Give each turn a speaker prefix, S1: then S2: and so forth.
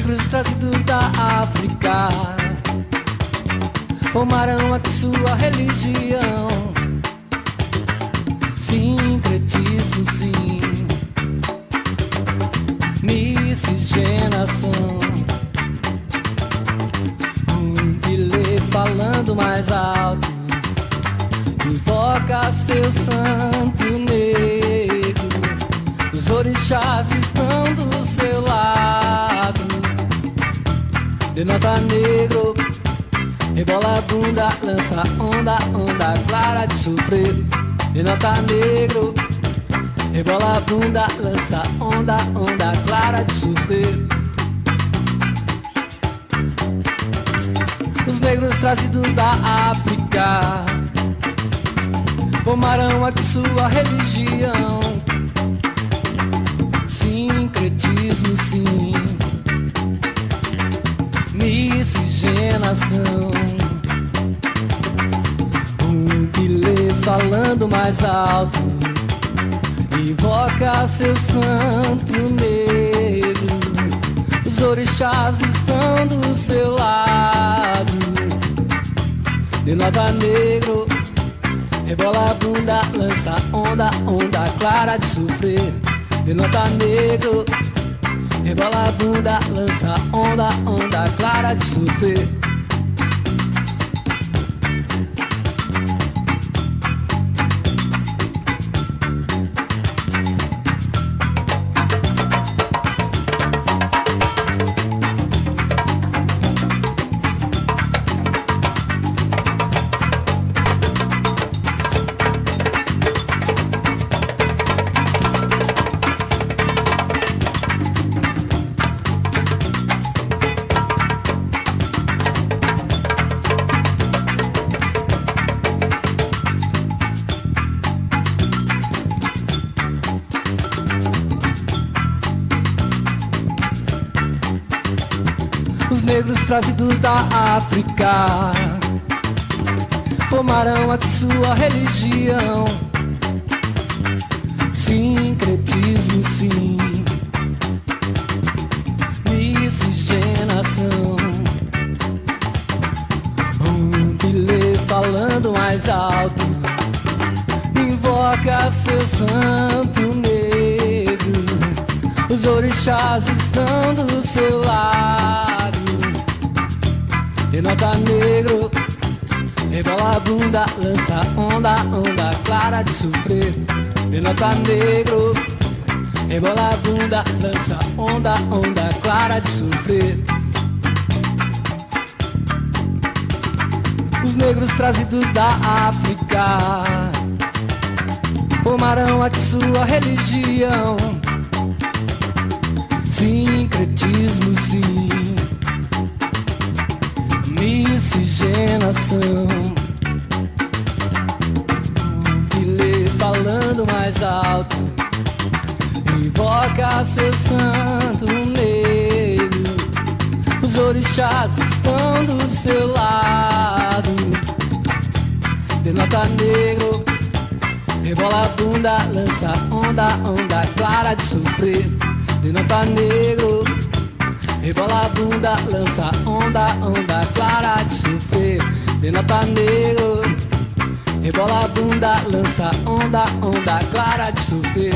S1: negros trazidos da África formaram aqui sua religião. Sincretismo, sim, miscigenação. Um bilhê falando mais alto invoca seu santo negro. Os orixás estão do seu lado. Denota negro, rebola a bunda, lança onda, onda clara de sofrer. Denota negro, rebola a bunda, lança onda, onda clara de sofrer. Os negros trazidos da África formaram aqui sua religião. Sincretismo, sim, miscigenação. Um bilhê falando mais alto invoca seu santo negro. Os orixás estão do seu lado. Denota negro, rebola a bunda, lança onda, onda clara de sofrer. Denota negro, rebola a bunda, lança onda, onda clara de sofrer. Negros trazidos da África formaram aqui sua religião. Sincretismo, sim, miscigenação. Um bilhê falando mais alto invoca seu santo negro. Os orixás estão do seu lado. Denota negro, rebola a bunda, lança onda, onda clara de sofrer. Denota negro, rebola a bunda, lança onda, onda clara de sofrer. Os negros trazidos da África formaram aqui sua religião. Sincretismo, sim, miscigenação. Um bilhê falando mais alto invoca seu santo negro. Os orixás estão do seu lado. Denota negro, rebola a bunda, lança onda, onda clara de sofrer. Denota negro, rebola a bunda, lança onda, onda clara de sofrer. Denota negro, rebola a bunda, lança onda, onda clara de sofrer.